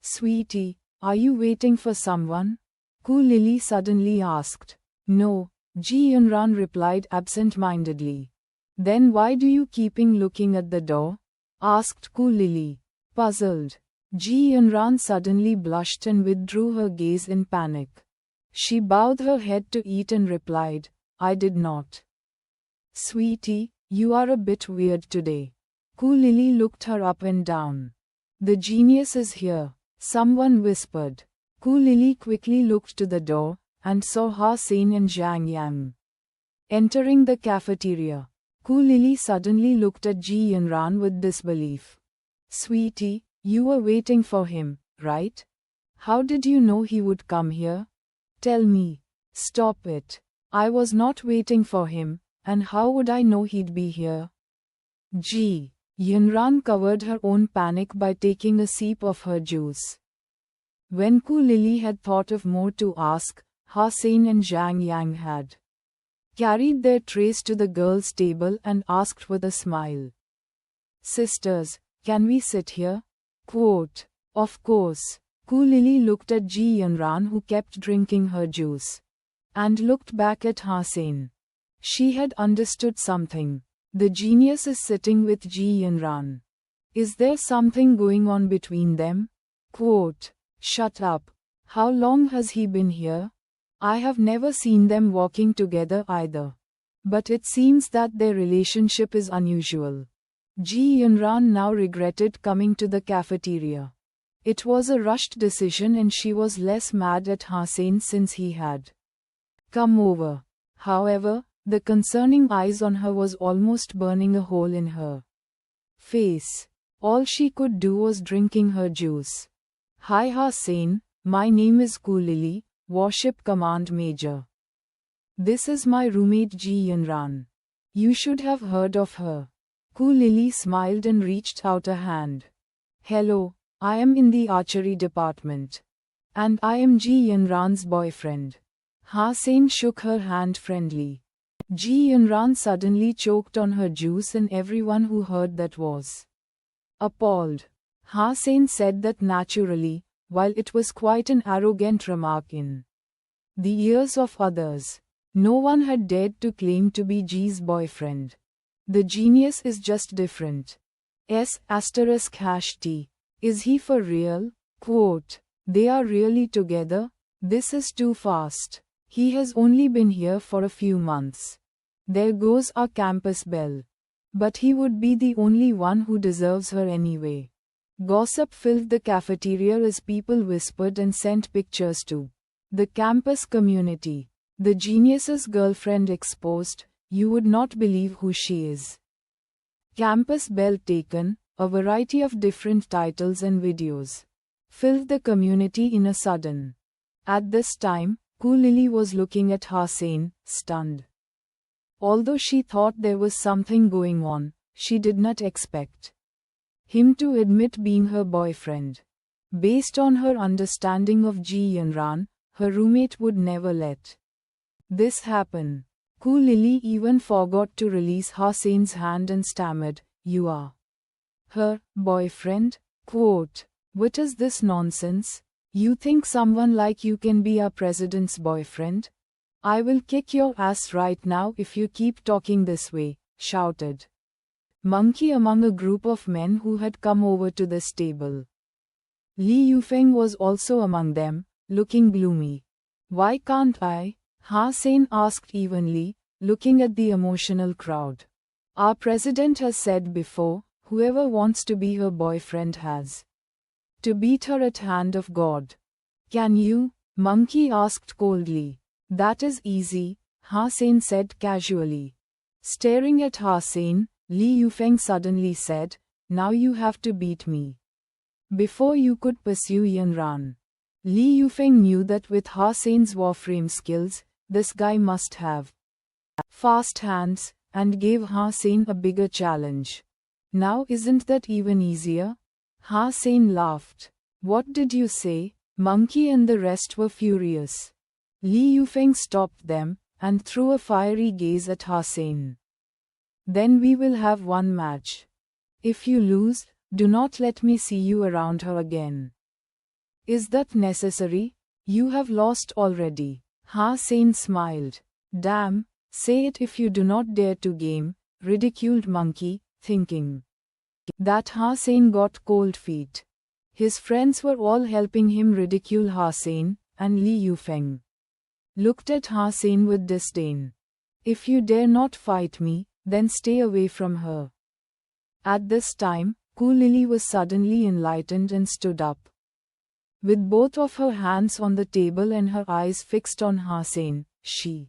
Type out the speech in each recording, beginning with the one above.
Sweetie, are you waiting for someone? Ku Lily suddenly asked. No, Ji Yunran replied absent-mindedly. Then why do you keeping looking at the door? Asked Ku Lily. Puzzled. Ji Yunran suddenly blushed and withdrew her gaze in panic. She bowed her head to eat and replied, I did not. Sweetie, you are a bit weird today. Ku Lily looked her up and down. The genius is here, someone whispered. Ku Lily quickly looked to the door, and saw Ha Sein and Zhang Yang. Entering the cafeteria, Ku Lily suddenly looked at Ji Yunran with disbelief. Sweetie, you were waiting for him, right? How did you know he would come here? Tell me. Stop it. I was not waiting for him, and how would I know he'd be here? Ji Yunran covered her own panic by taking a sip of her juice. When Ku Lily had thought of more to ask, Ha Sein and Zhang Yang had carried their trays to the girls' table and asked with a smile. Sisters, can we sit here? Quote. Of course. Ku Lily looked at Ji Yunran, who kept drinking her juice, and looked back at Ha Sein. She had understood something. The genius is sitting with Ji Yunran. Is there something going on between them? Quote. Shut up. How long has he been here? I have never seen them walking together either. But it seems that their relationship is unusual. Ji Yunran now regretted coming to the cafeteria. It was a rushed decision and she was less mad at Ha Sein since he had come over. However, the concerning eyes on her was almost burning a hole in her face. All she could do was drinking her juice. Hi Ha Sein, my name is Ku Lily, Warship Command Major. This is my roommate Ji Yunran. You should have heard of her. Ku Lily smiled and reached out a hand. Hello, I am in the archery department. And I am Ji Yunran's boyfriend. Ha Sein shook her hand friendly. Ji Yunran suddenly choked on her juice and everyone who heard that was appalled. Ha Sein said that naturally, while it was quite an arrogant remark in the ears of others. No one had dared to claim to be Ji's boyfriend. The genius is just different. **T. Is he for real? Quote. They are really together? This is too fast. He has only been here for a few months. There goes our campus belle. But he would be the only one who deserves her anyway. Gossip filled the cafeteria as people whispered and sent pictures to the campus community. The genius's girlfriend exposed, you would not believe who she is. Campus belle taken, a variety of different titles and videos filled the community in a sudden. At this time, Ku Lily was looking at Ha Sein, stunned. Although she thought there was something going on, she did not expect him to admit being her boyfriend. Based on her understanding of Ji Yunran, her roommate would never let this happen. Ku Lily even forgot to release Ha Sein's hand and stammered, You are her boyfriend? Quote. What is this nonsense? You think someone like you can be our president's boyfriend? I will kick your ass right now if you keep talking this way, shouted Monkey among a group of men who had come over to this table. Li Yufeng was also among them, looking gloomy. Why can't I? Ha Sein asked evenly, looking at the emotional crowd. Our president has said before, whoever wants to be her boyfriend has to beat her at hand of God. Can you? Monkey asked coldly. That is easy, Ha Sein said casually. Staring at Ha Sein, Li Yufeng suddenly said, Now you have to beat me before you could pursue Yunran. Li Yufeng knew that with Ha Sein's warframe skills, this guy must have fast hands, and gave Ha Sein a bigger challenge. Now isn't that even easier? Ha Sein laughed. What did you say? Monkey and the rest were furious. Li Yufeng stopped them, and threw a fiery gaze at Ha Sein. Then we will have one match. If you lose, do not let me see you around her again. Is that necessary? You have lost already. Hussein smiled. Damn, say it if you do not dare to game, ridiculed monkey, thinking that Hussein got cold feet. His friends were all helping him ridicule Hussein, and Li Yufeng looked at Hussein with disdain. If you dare not fight me, then stay away from her. At this time, Ku Lili was suddenly enlightened and stood up. With both of her hands on the table and her eyes fixed on Hussein, she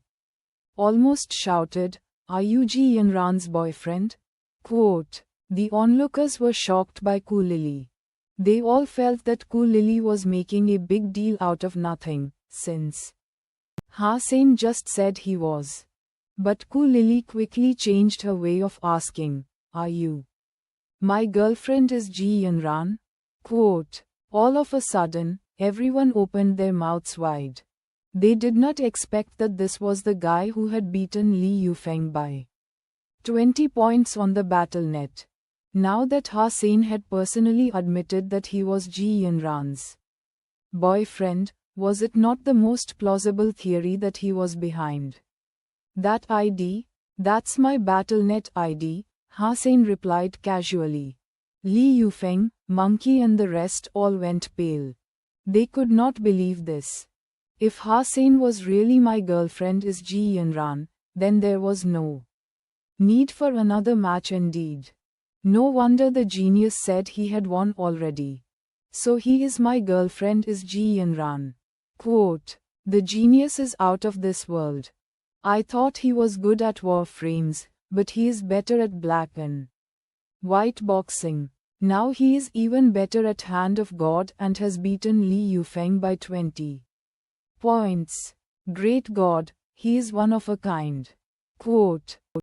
almost shouted, "Are you Ji Yanran's boyfriend?" Quote. The onlookers were shocked by Ku Lili. They all felt that Ku Lili was making a big deal out of nothing, since Hussein just said he was. But Ku Lili quickly changed her way of asking, "Are you my girlfriend is Ji Yanran?" Quote. All of a sudden, everyone opened their mouths wide. They did not expect that this was the guy who had beaten Li Yufeng by 20 points on the battle.net. Now that Hussein had personally admitted that he was Ji Yanran's boyfriend, was it not the most plausible theory that he was behind that ID? That's my battle.net ID, Hussein replied casually. Li Yufeng, Monkey and the rest all went pale. They could not believe this. If Hussein was really my girlfriend is Ji Yanran, then there was no need for another match indeed. No wonder the genius said he had won already. So he is my girlfriend is Ji Yanran. Quote. The genius is out of this world. I thought he was good at warframes, but he is better at black and white boxing. Now he is even better at Hand of God and has beaten Li Yufeng by 20 points. Great God, he is one of a kind. Quote.